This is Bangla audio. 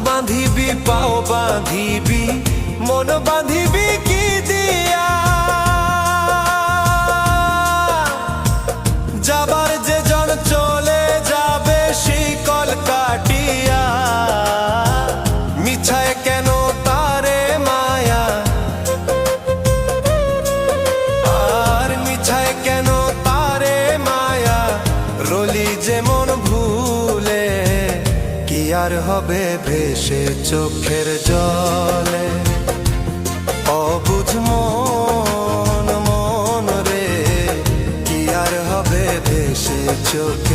বাঁধিবি পাও বাঁধিবি মন বাঁধিবি কি দিয়া? যাবার যে জন চলে যাবে শিকল কাটিয়া, মিছায় কেন তারে মায়া, আর মিছায় কেন তারে মায়া, রলি যেমন ভুলে কি আর হবে ভেসে চোখের জলে। অবুঝ মন মন রে কি আর হবে ভেসে চোখ